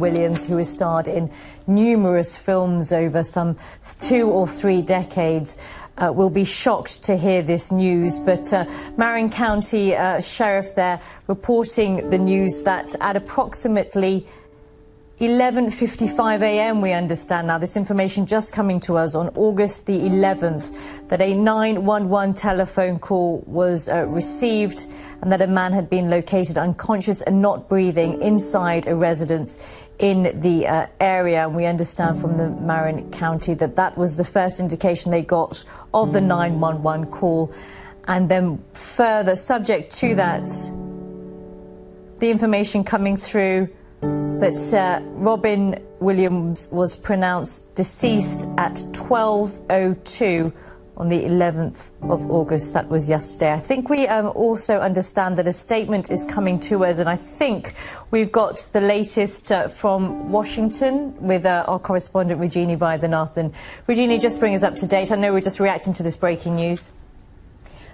Williams, who has starred in numerous films over some 2 or 3 decades, will be shocked to hear this news. But Marin County Sheriff there reporting the news that at approximately 11:55 a.m. we understand now, this information just coming to us on August the 11th, that a 911 telephone call was received and that a man had been located unconscious and not breathing inside a residence in the area. And we understand from the Marin County that that was the first indication they got of the 911 call. And then further, subject to that, the information coming through that Robin Williams was pronounced deceased at 12:02 on the 11th of August. That was yesterday. I think we also understand that a statement is coming to us, and I think we've got the latest from Washington with our correspondent Regini via the North. And Regini, just bring us up to date. I know we're just reacting to this breaking news.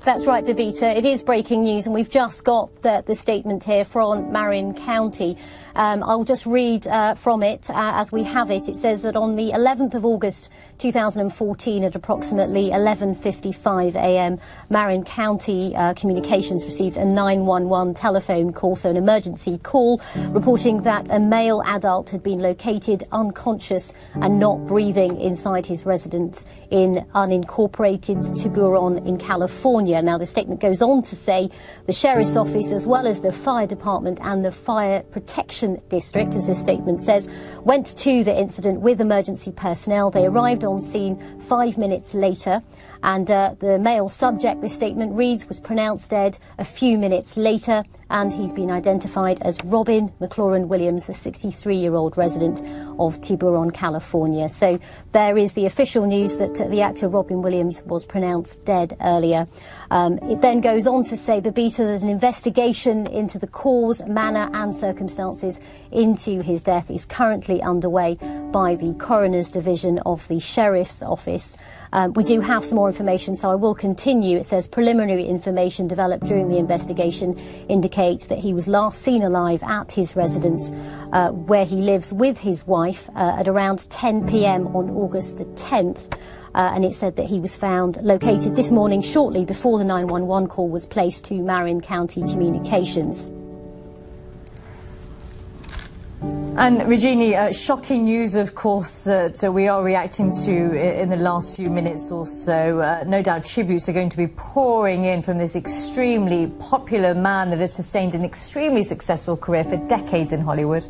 That's right, Babita. It is breaking news, and we've just got the statement here from Marin County. I'll just read from it as we have it. It says that on the 11th of August 2014 at approximately 11:55 a.m, Marin County Communications received a 911 telephone call, so an emergency call, reporting that a male adult had been located unconscious and not breathing inside his residence in unincorporated Tiburon in California. Now, the statement goes on to say the Sheriff's Office, as well as the Fire Department and the Fire Protection District, as this statement says, went to the incident with emergency personnel. They arrived on scene 5 minutes later, and the male subject, this statement reads, was pronounced dead a few minutes later, and he's been identified as Robin McLaurin Williams, a 63-year-old resident of Tiburon, California. So there is the official news that the actor Robin Williams was pronounced dead earlier. It then goes on to say, Babita, that an investigation into the cause, manner and circumstances into his death is currently underway by the Coroner's Division of the Sheriff's Office. We do have some more information, so I will continue. It says preliminary information developed during the investigation indicate that he was last seen alive at his residence where he lives with his wife at around 10 p.m. on August the 10th. And it said that he was found located this morning shortly before the 911 call was placed to Marin County Communications. And Regini, shocking news, of course, that we are reacting to in the last few minutes or so. No doubt tributes are going to be pouring in from this extremely popular man that has sustained an extremely successful career for decades in Hollywood.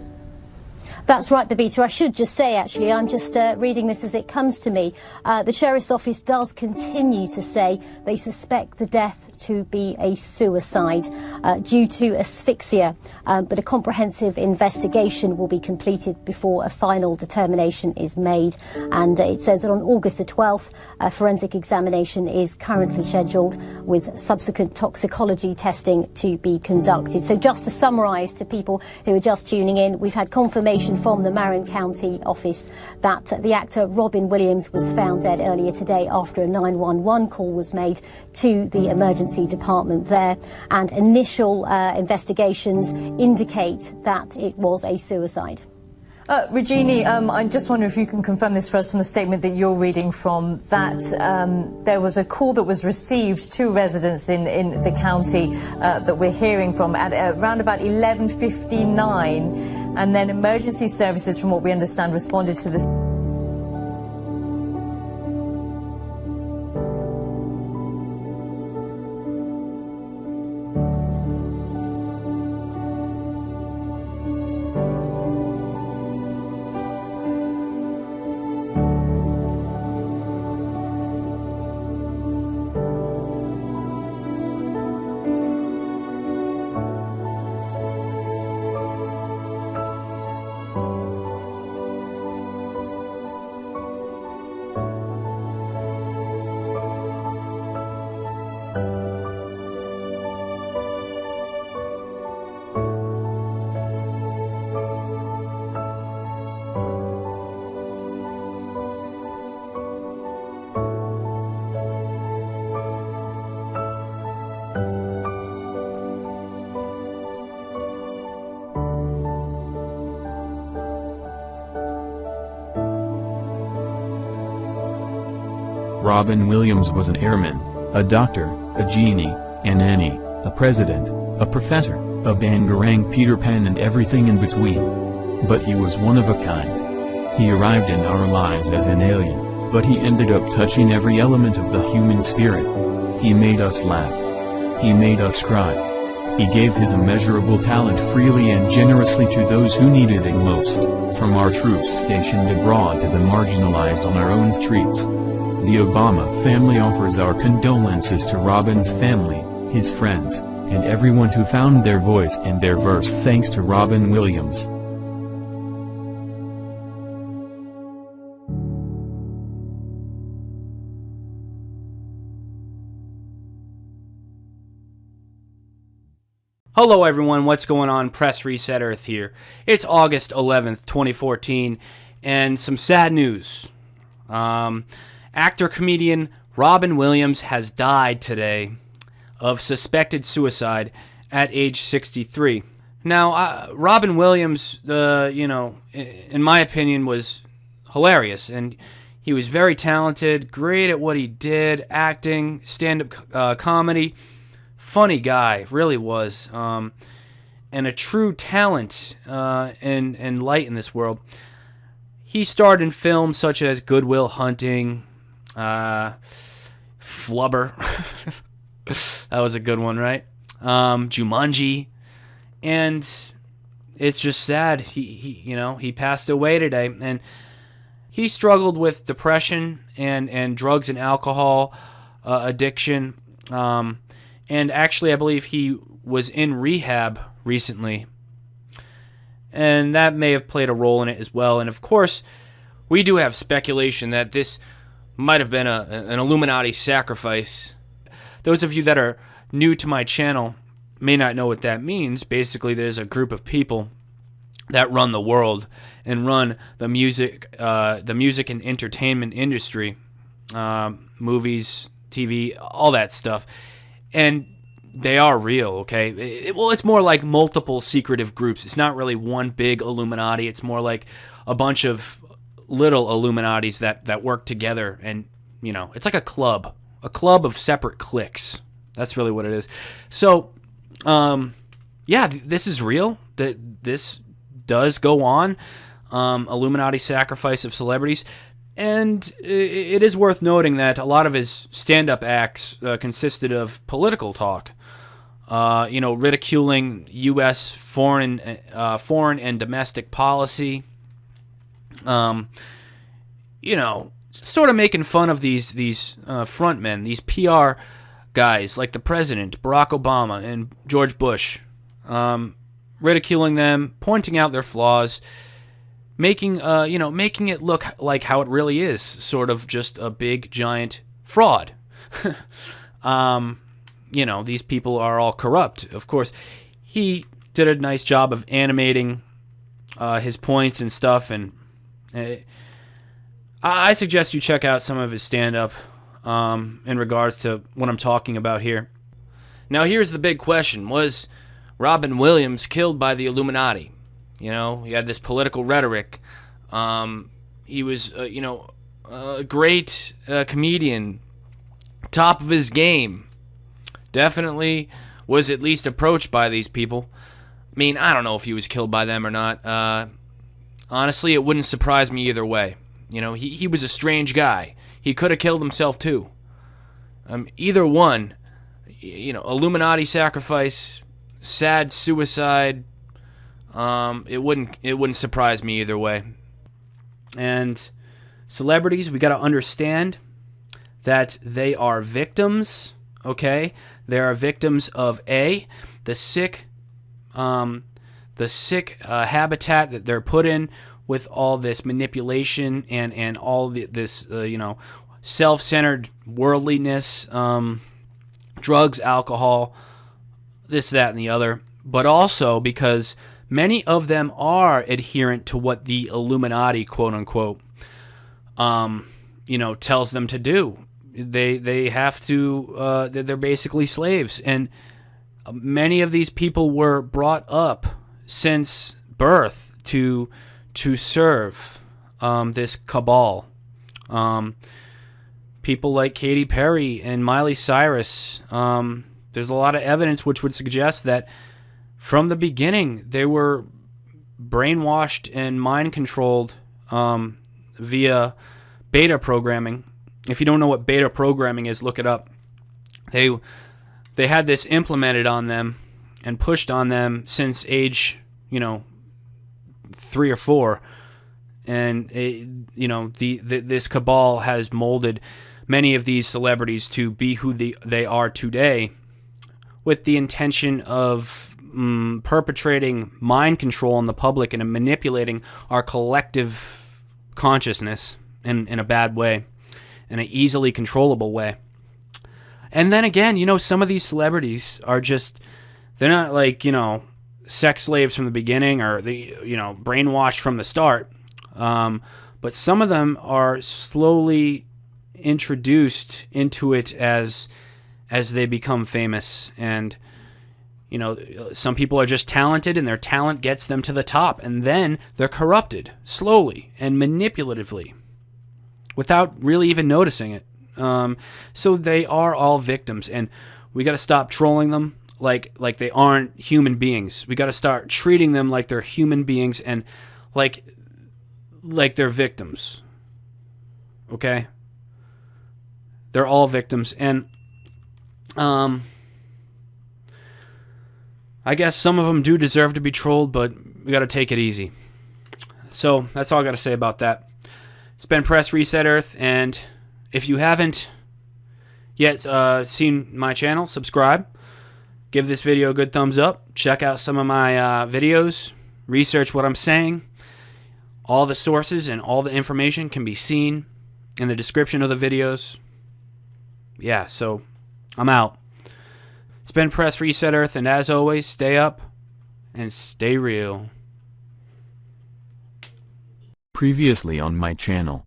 That's right, Babita. I should just say, actually, I'm just reading this as it comes to me. The Sheriff's Office does continue to say they suspect the death to be a suicide due to asphyxia, but a comprehensive investigation will be completed before a final determination is made. And it says that on August the 12th, a forensic examination is currently scheduled with subsequent toxicology testing to be conducted. So just to summarise to people who are just tuning in, we've had confirmation from the Marin County office that the actor Robin Williams was found dead earlier today after a 911 call was made to the emergency department there, and initial investigations indicate that it was a suicide. Regini, I just wonder if you can confirm this for us from the statement that you're reading from, that there was a call that was received to residents in the county that we're hearing from at around about 11:59, and then emergency services, from what we understand, responded to this. Robin Williams was an airman, a doctor, a genie, an Annie, a president, a professor, a Bangarang Peter Pan and everything in between. But he was one of a kind. He arrived in our lives as an alien, but he ended up touching every element of the human spirit. He made us laugh. He made us cry. He gave his immeasurable talent freely and generously to those who needed it most, from our troops stationed abroad to the marginalized on our own streets. The Obama family offers our condolences to Robin's family, his friends, and everyone who found their voice and their verse thanks to Robin Williams. Hello everyone, what's going on? Press Reset Earth here. It's August 11th, 2014, and some sad news. Actor-comedian Robin Williams has died today of suspected suicide at age 63. Now, Robin Williams, in my opinion, was hilarious, and he was very talented, great at what he did, acting, stand-up comedy. Funny guy, really was, and a true talent and light in this world. He starred in films such as Good Will Hunting, Flubber, that was a good one, right? Jumanji, and it's just sad. He passed away today, and he struggled with depression and drugs and alcohol addiction. And actually, I believe he was in rehab recently. And that may have played a role in it as well. And of course, we do have speculation that this might have been an Illuminati sacrifice. Those of you that are new to my channel may not know what that means. Basically, there's a group of people that run the world and run the music and entertainment industry, movies, TV, all that stuff. And they are real, okay? It's more like multiple secretive groups. It's not really one big Illuminati. It's more like a bunch of little Illuminatis that work together. And, it's like a club of separate cliques. That's really what it is. So, yeah, this is real. This does go on. Illuminati sacrifice of celebrities. And it is worth noting that a lot of his stand-up acts consisted of political talk, ridiculing U.S. foreign and domestic policy, sort of making fun of these frontmen, these PR guys like the president, Barack Obama, and George Bush, ridiculing them, pointing out their flaws, making it look like how it really is, sort of just a big giant fraud. These people are all corrupt. Of course, he did a nice job of animating his points and stuff, and I suggest you check out some of his stand-up in regards to what I'm talking about here. Now, here's the big question. Was Robin Williams killed by the Illuminati? He had this political rhetoric. He was, a great comedian, top of his game. Definitely was at least approached by these people. I mean, I don't know if he was killed by them or not. Honestly, it wouldn't surprise me either way. He was a strange guy. He could have killed himself too. Either one, Illuminati sacrifice, sad suicide. It wouldn't surprise me either way. And celebrities, we got to understand that they are victims. Okay, they are victims of the sick habitat that they're put in with all this manipulation and all this self-centered worldliness, drugs, alcohol, this, that, and the other. But also because many of them are adherent to what the Illuminati, quote unquote, tells them to do. They have to. They're basically slaves, and many of these people were brought up since birth to serve this cabal. people like Katy Perry and Miley Cyrus. There's a lot of evidence which would suggest that from the beginning they were brainwashed and mind controlled via beta programming. If you don't know what beta programming is, look it up. They had this implemented on them and pushed on them since age, 3 or 4, and this cabal has molded many of these celebrities to be who they are today, with the intention of perpetrating mind control on the public and manipulating our collective consciousness in a bad way, in an easily controllable way. And then again, some of these celebrities are just, they're not like, sex slaves from the beginning or brainwashed from the start. But some of them are slowly introduced into it as they become famous. And, some people are just talented and their talent gets them to the top. And then they're corrupted slowly and manipulatively without really even noticing it. So they are all victims, and we got to stop trolling them like they aren't human beings. We got to start treating them like they're human beings and like they're victims. Okay? They're all victims, and I guess some of them do deserve to be trolled, but we got to take it easy. So that's all I got to say about that. It's been Press Reset Earth, and if you haven't yet seen my channel, subscribe. Give this video a good thumbs up. Check out some of my videos. Research what I'm saying. All the sources and all the information can be seen in the description of the videos. Yeah, so I'm out. It's been Press Reset Earth, and as always, stay up and stay real. Previously on my channel.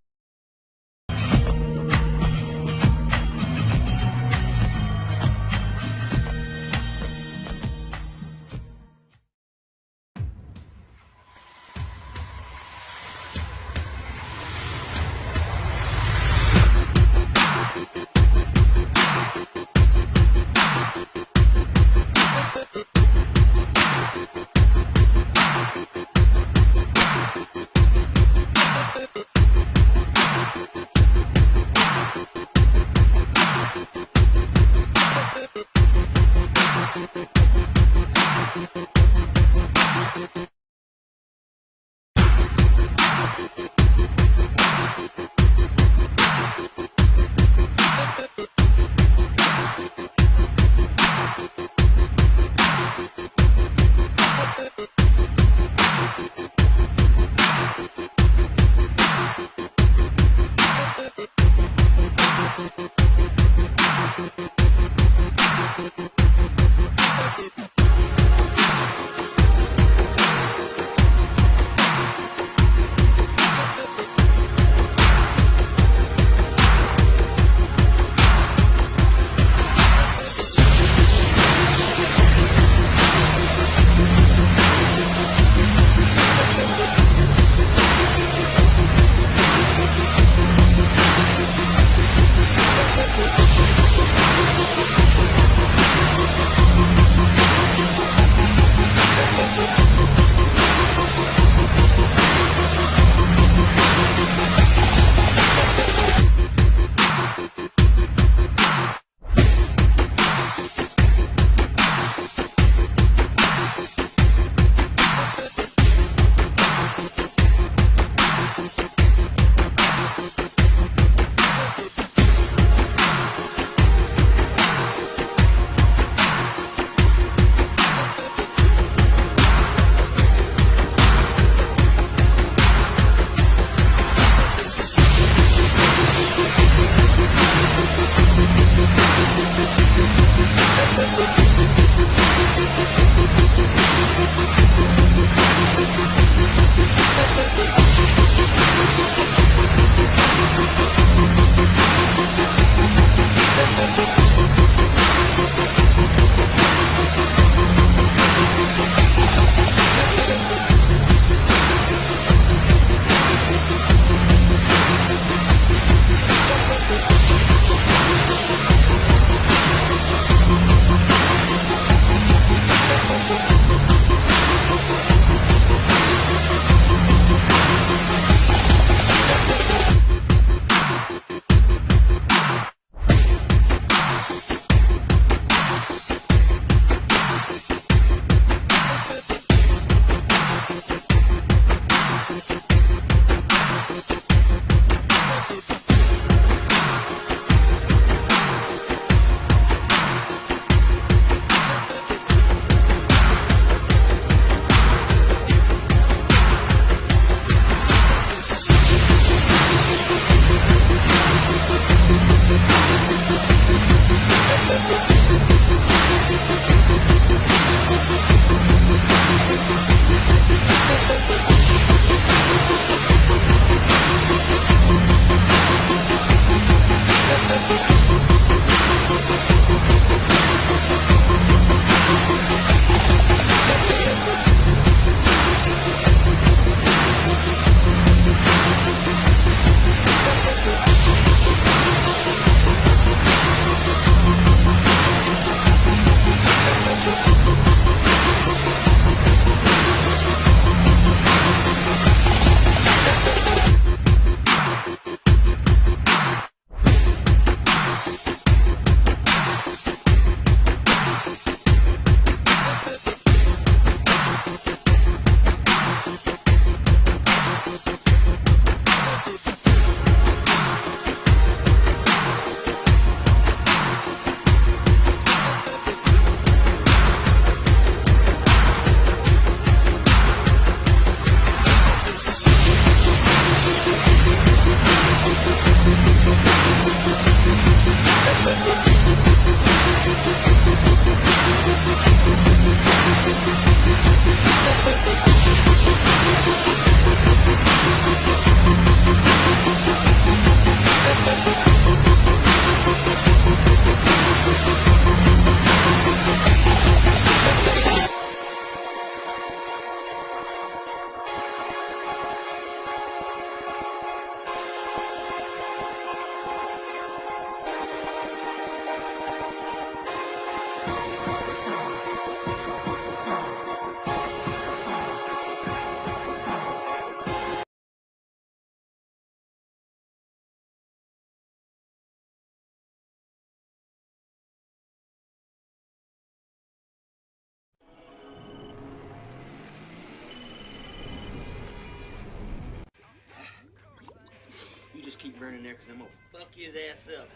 You just keep burning there because I'm gonna fuck his ass up.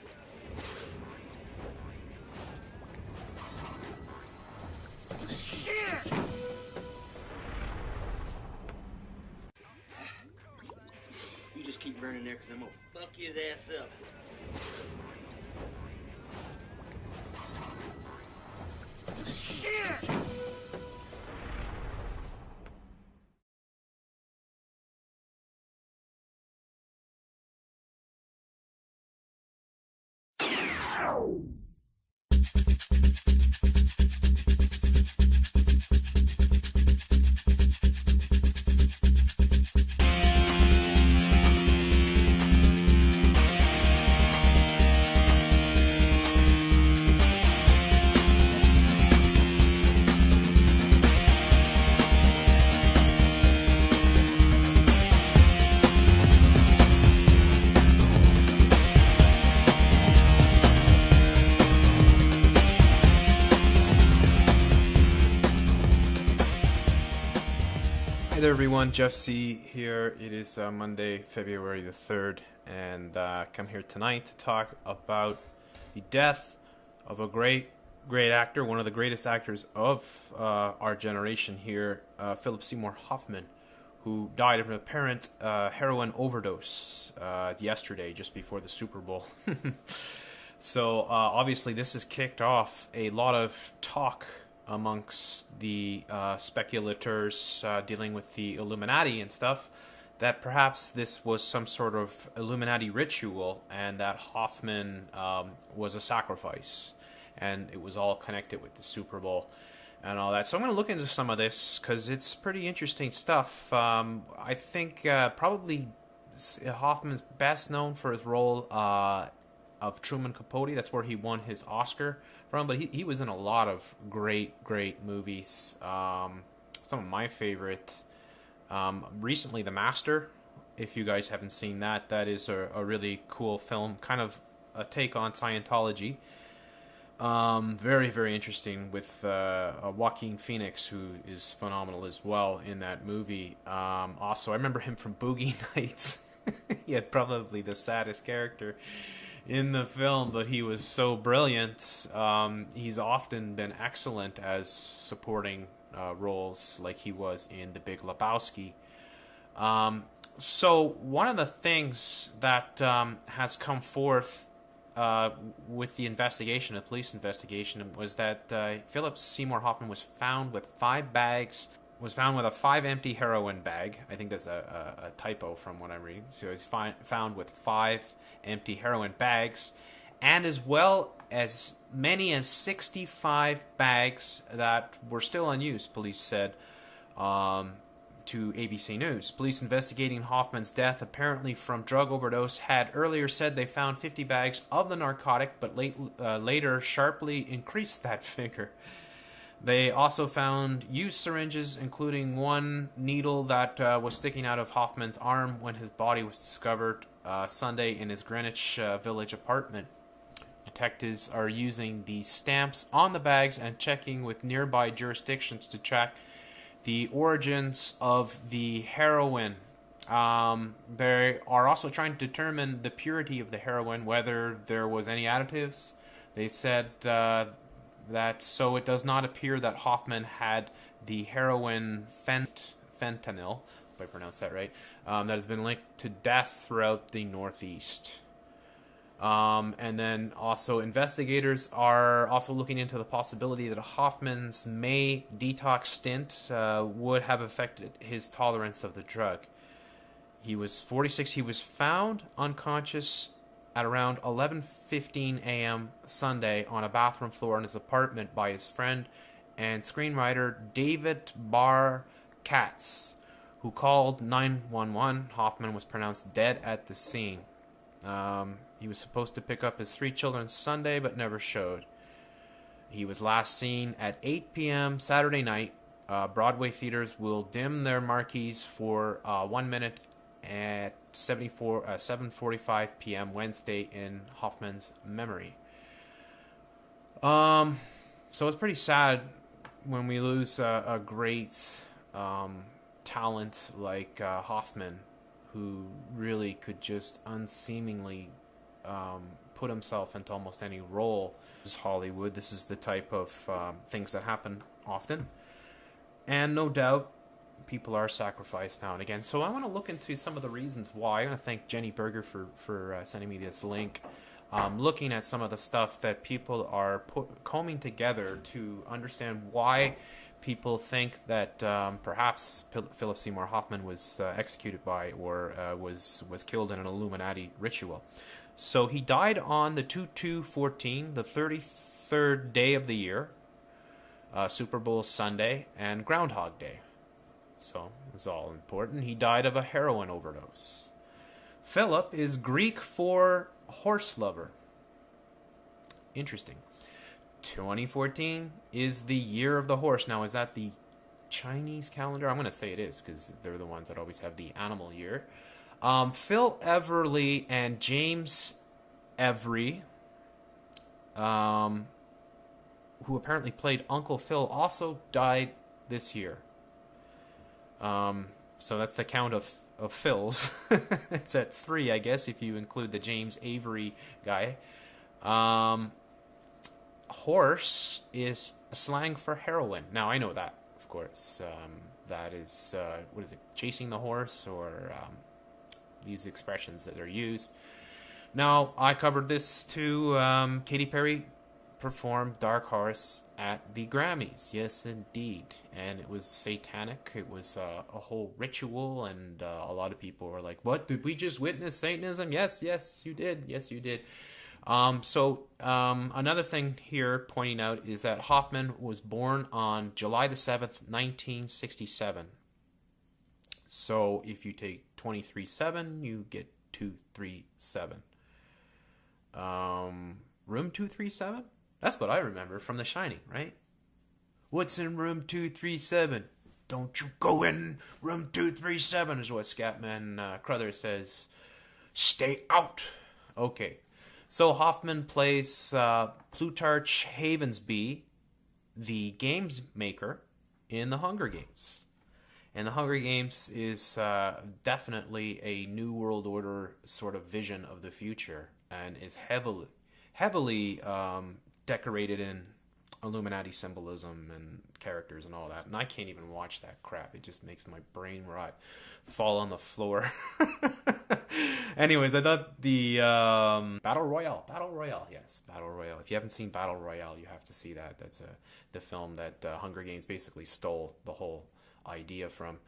Shit! You just keep burning there because I'm gonna fuck his ass up. Shit! Hey there everyone, Jeff C. here. It is Monday, February the 3rd, and come here tonight to talk about the death of a great actor, one of the greatest actors of our generation here, Philip Seymour Hoffman, who died of an apparent heroin overdose yesterday, just before the Super Bowl. So obviously this has kicked off a lot of talk amongst the speculators dealing with the Illuminati and stuff, that perhaps this was some sort of Illuminati ritual and that Hoffman was a sacrifice, and it was all connected with the Super Bowl and all that. So I'm going to look into some of this because it's pretty interesting stuff. I think probably Hoffman's best known for his role of Truman Capote. That's where he won his Oscar from, but he was in a lot of great movies. Some of my favorite, recently The Master. If you guys haven't seen that, that is a really cool film, kind of a take on Scientology. Very interesting, with Joaquin Phoenix, who is phenomenal as well in that movie. Also, I remember him from Boogie Nights. He had probably the saddest character in the film, but he was so brilliant. He's often been excellent as supporting roles, like he was in The Big Lebowski. So one of the things that has come forth with the investigation, the police investigation, was that Philip Seymour Hoffman was found with 5 bags. Was found with a 5 empty heroin bag. I think that's a typo from what I'm reading. So he's found with 5 empty heroin bags, and as well as many as 65 bags that were still unused, police said to ABC News. Police investigating Hoffman's death, apparently from drug overdose, had earlier said they found 50 bags of the narcotic, but later sharply increased that figure. They also found used syringes, including one needle that was sticking out of Hoffman's arm when his body was discovered Sunday in his Greenwich Village apartment. Detectives are using the stamps on the bags and checking with nearby jurisdictions to track the origins of the heroin. They are also trying to determine the purity of the heroin, whether there was any additives. They said that so it does not appear that Hoffman had the heroin fentanyl, if I pronounced that right, that has been linked to deaths throughout the Northeast. And then also investigators are also looking into the possibility that Hoffman's May detox stint would have affected his tolerance of the drug. He was 46. He was found unconscious at around 11:15 a.m. Sunday on a bathroom floor in his apartment by his friend and screenwriter David Barr Katz, who called 911. Hoffman was pronounced dead at the scene. He was supposed to pick up his 3 children Sunday, but never showed. He was last seen at 8 p.m. Saturday night. Broadway theaters will dim their marquees for 1 minute at 7:45 p.m. Wednesday in Hoffman's memory. So it's pretty sad when we lose a great talent like Hoffman, who really could just unseemingly put himself into almost any role. This is Hollywood. This is the type of things that happen often. And no doubt, people are sacrificed now and again. So I want to look into some of the reasons why. I want to thank Jenny Berger for sending me this link. Looking at some of the stuff that people are combing together to understand why people think that perhaps Philip Seymour Hoffman was executed by or was killed in an Illuminati ritual. So he died on the 2/2/14, the 33rd day of the year, Super Bowl Sunday, and Groundhog Day. So it's all important. He died of a heroin overdose. Philip is Greek for horse lover. Interesting. 2014 is the year of the horse. Now, is that the Chinese calendar? I'm going to say it is because they're the ones that always have the animal year. Phil Everly and James Every, who apparently played Uncle Phil, also died this year. So that's the count of Phils. It's at 3, I guess, if you include the James Avery guy. Horse is slang for heroin. Now, I know that, of course. That is, what is it, chasing the horse, or these expressions that are used. Now, I covered this too. Katy Perry performed Dark Horse at the Grammys. Yes, indeed. And it was satanic. It was a whole ritual, and a lot of people were like, what, did we just witness Satanism? Yes, you did. Yes, you did. Another thing here pointing out is that Hoffman was born on July the 7th, 1967. So if you take 23/7, you get 237. Room 237? That's what I remember from The Shining, right? What's in room 237? Don't you go in room 237 is what Scatman Crothers says. Stay out. Okay. So Hoffman plays Plutarch Havensby, the games maker, in The Hunger Games. And The Hunger Games is definitely a New World Order sort of vision of the future, and is heavily decorated in Illuminati symbolism and characters and all that. And I can't even watch that crap. It just makes my brain rot, fall on the floor. Anyways, I thought the Battle Royale, yes, Battle Royale. If you haven't seen Battle Royale, you have to see that. That's the film that Hunger Games basically stole the whole idea from.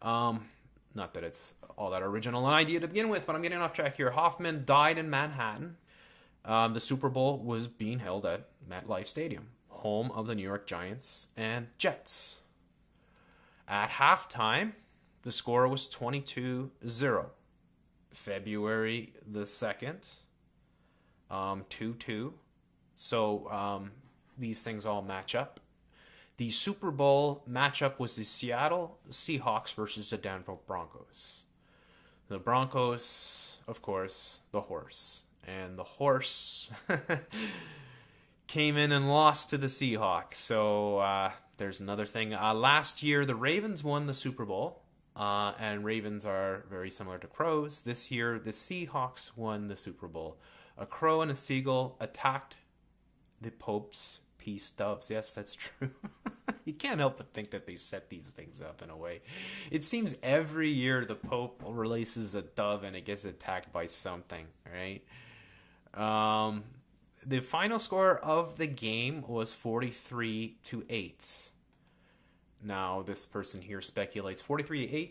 Not that it's all that original an idea to begin with, but I'm getting off track here. Hoffman died in Manhattan. The Super Bowl was being held at MetLife Stadium, home of the New York Giants and Jets. At halftime, the score was 22-0. February the 2nd, 2-2. So these things all match up. The Super Bowl matchup was the Seattle Seahawks versus the Denver Broncos. The Broncos, of course, the horse. And the horse came in and lost to the Seahawks. So there's another thing. Last year, the Ravens won the Super Bowl. And Ravens are very similar to crows. This year, the Seahawks won the Super Bowl. A crow and a seagull attacked the Pope's peace doves. Yes, that's true. You can't help but think that they set these things up in a way. It seems every year the Pope releases a dove and it gets attacked by something, right? The final score of the game was 43-8. Now, this person here speculates 43-8.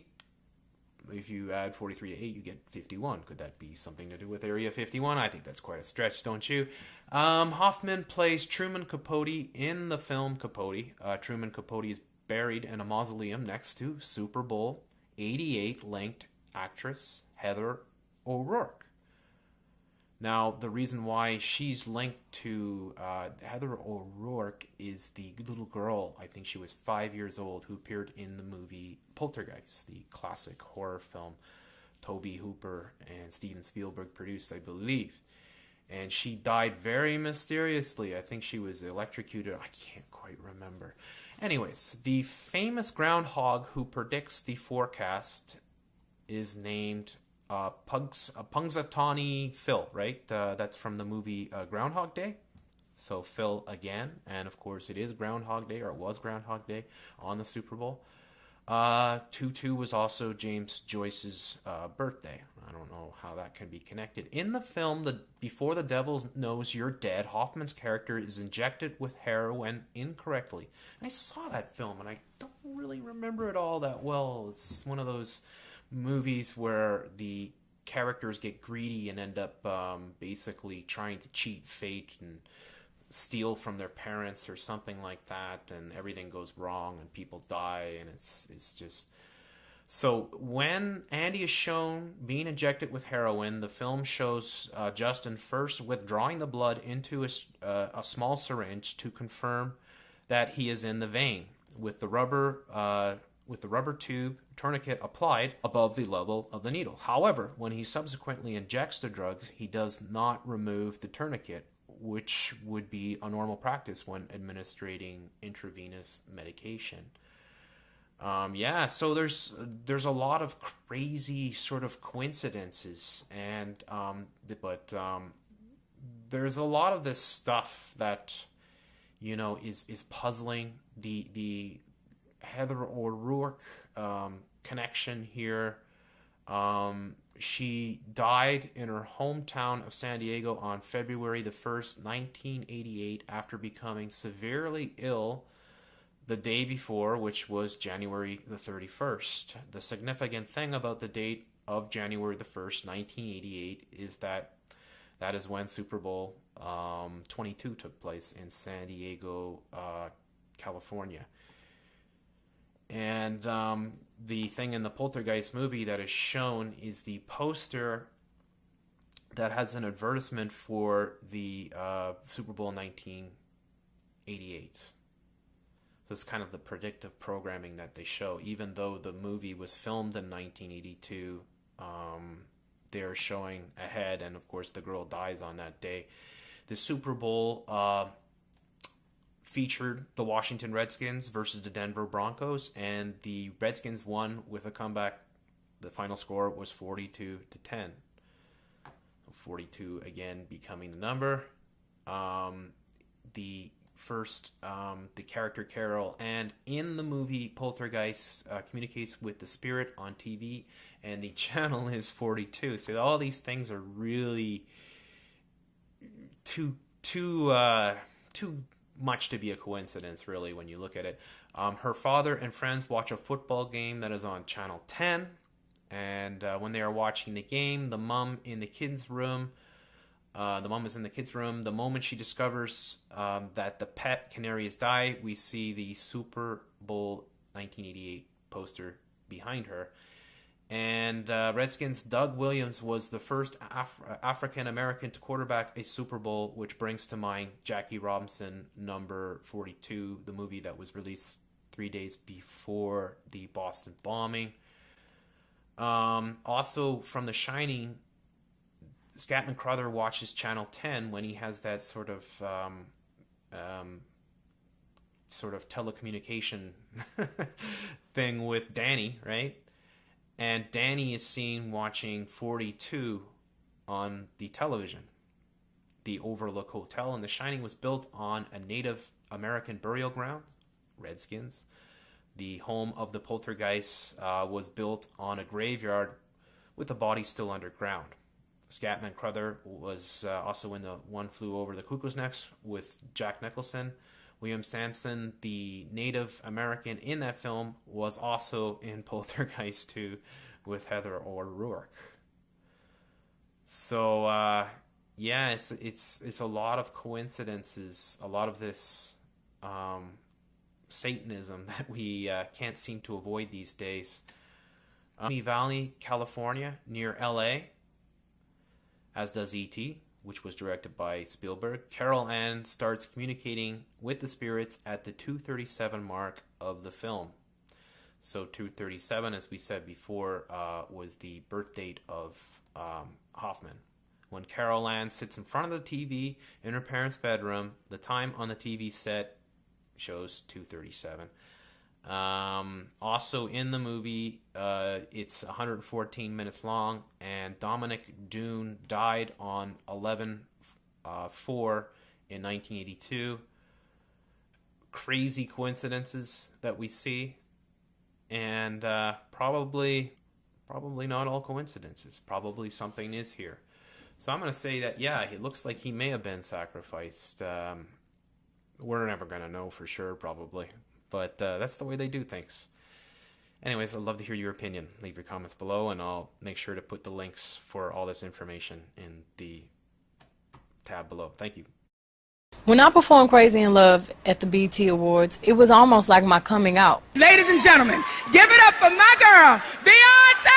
If you add 43-8, you get 51. Could that be something to do with Area 51? I think that's quite a stretch, don't you? Hoffman plays Truman Capote in the film Capote. Truman Capote is buried in a mausoleum next to Super Bowl 88 linked actress Heather O'Rourke. Now, the reason why she's linked to Heather O'Rourke is the little girl, I think she was 5 years old, who appeared in the movie Poltergeist, the classic horror film Tobe Hooper and Steven Spielberg produced, I believe. And she died very mysteriously. I think she was electrocuted. I can't quite remember. Anyways, the famous groundhog who predicts the forecast is named Punxsutawney Phil, right? That's from the movie Groundhog Day. So Phil again, and of course it is Groundhog Day, or it was Groundhog Day on the Super Bowl. 2-2 was also James Joyce's birthday. I don't know how that can be connected. In the film, Before the Devil Knows You're Dead, Hoffman's character is injected with heroin incorrectly. And I saw that film, and I don't really remember it all that well. It's one of those movies where the characters get greedy and end up basically trying to cheat fate and steal from their parents or something like that, and everything goes wrong and people die, and it's just... So when Andy is shown being injected with heroin, the film shows Justin first withdrawing the blood into a small syringe to confirm that he is in the vein, with the rubber tube tourniquet applied above the level of the needle. However, when he subsequently injects the drugs, he does not remove the tourniquet, which would be a normal practice when administering intravenous medication. So there's a lot of crazy sort of coincidences, and but there's a lot of this stuff that is puzzling. The Heather O'Rourke connection here. She died in her hometown of San Diego on February the 1st, 1988, after becoming severely ill the day before, which was January the 31st. The significant thing about the date of January the 1st, 1988, is that is when Super Bowl 22 took place in San Diego, California. And the thing in the Poltergeist movie that is shown is the poster that has an advertisement for the Super Bowl 1988. So it's kind of the predictive programming that they show. Even though the movie was filmed in 1982, they're showing ahead, and of course the girl dies on that day. The Super Bowl featured the Washington Redskins versus the Denver Broncos, and the Redskins won with a comeback. The final score was 42-10. 42 again becoming the number. The character Carol, and in the movie Poltergeist, communicates with the spirit on TV, and the channel is 42. So all these things are really too much to be a coincidence, really, when you look at it. Her father and friends watch a football game that is on Channel 10, and when they are watching the game, the mom is in the kids' room. The moment she discovers that the pet canary has died, we see the Super Bowl 1988 poster behind her. And Redskins' Doug Williams was the first African-American to quarterback a Super Bowl, which brings to mind Jackie Robinson, number 42, the movie that was released 3 days before the Boston bombing. Also, from The Shining, Scatman Crothers watches Channel 10 when he has that sort of telecommunication thing with Danny, right? And Danny is seen watching 42 on the television. The Overlook Hotel in The Shining was built on a Native American burial ground, Redskins. The home of the poltergeist was built on a graveyard with the body still underground. Scatman Crothers was also in the One Flew Over the Cuckoo's Nest with Jack Nicholson. William Sampson, the Native American in that film, was also in Poltergeist 2 with Heather O'Rourke. So yeah, it's a lot of coincidences, a lot of this Satanism that we can't seem to avoid these days. Valley, California, near LA, as does E.T., which was directed by Spielberg. Carol Ann starts communicating with the spirits at the 2:37 mark of the film. So 2:37, as we said before, was the birth date of Hoffman. When Carol Ann sits in front of the TV in her parents' bedroom, the time on the TV set shows 2:37. Also in the movie, it's 114 minutes long, and Dominic Dune died on 11/4 in 1982. Crazy coincidences that we see, and probably not all coincidences. Probably something is here. So I'm going to say that, yeah, it looks like he may have been sacrificed. We're never going to know for sure, probably. But that's the way they do things. Anyways, I'd love to hear your opinion. Leave your comments below, and I'll make sure to put the links for all this information in the tab below. Thank you. When I performed Crazy in Love at the BET Awards, it was almost like my coming out. Ladies and gentlemen, give it up for my girl, Beyonce!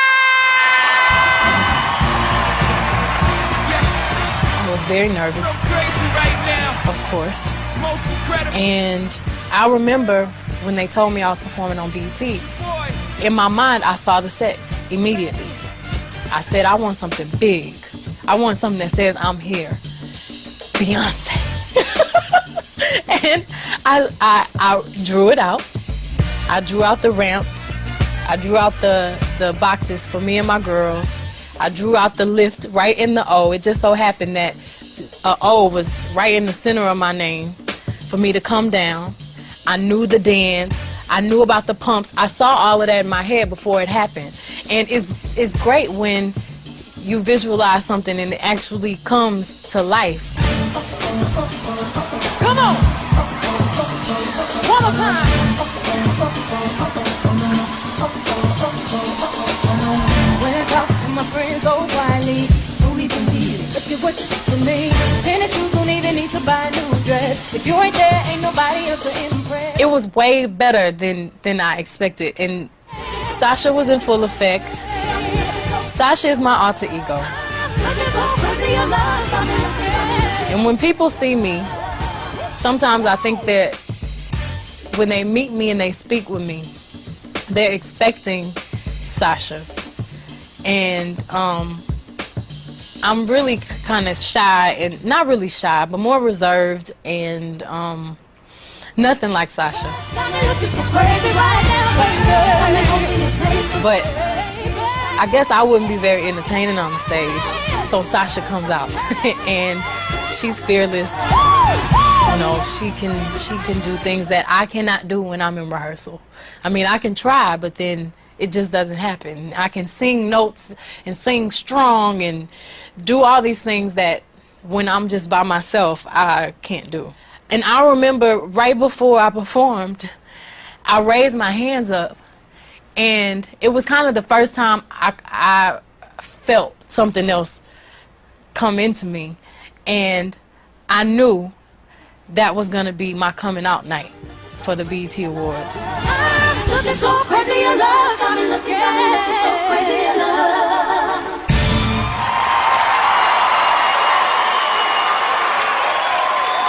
I was very nervous, So crazy right now. of course. Most incredible. And I remember when they told me I was performing on BET, Boy. in my mind, I saw the set immediately. I said, I want something big. I want something that says I'm here. Beyonce. And I drew it out. I drew out the ramp. I drew out the boxes for me and my girls. I drew out the lift right in the O. It just so happened that O was right in the center of my name for me to come down. I knew the dance. I knew about the pumps. I saw all of that in my head before it happened. And it's great when you visualize something and it actually comes to life. Come on. One more time. When I talk to my friends so quietly, who even need it? Look at what you did to me. Tennis shoes don't even need to buy a new dress. If you ain't there, ain't nobody else to impress. It was way better than I expected. And Sasha was in full effect. Sasha is my alter ego. And when people see me, sometimes I think that when they meet me and they speak with me, they're expecting Sasha. And I'm really kind of shy, and not really shy, but more reserved, and nothing like Sasha. But I guess I wouldn't be very entertaining on the stage, so Sasha comes out, and she's fearless. You know, she can do things that I cannot do when I'm in rehearsal. I mean, I can try, but then it just doesn't happen. I can sing notes and sing strong and do all these things that when I'm just by myself, I can't do. And I remember right before I performed, I raised my hands up, and it was kind of the first time I felt something else come into me, and I knew that was going to be my coming out night for the BET Awards. I'm looking so crazy in love, got me looking so crazy in love.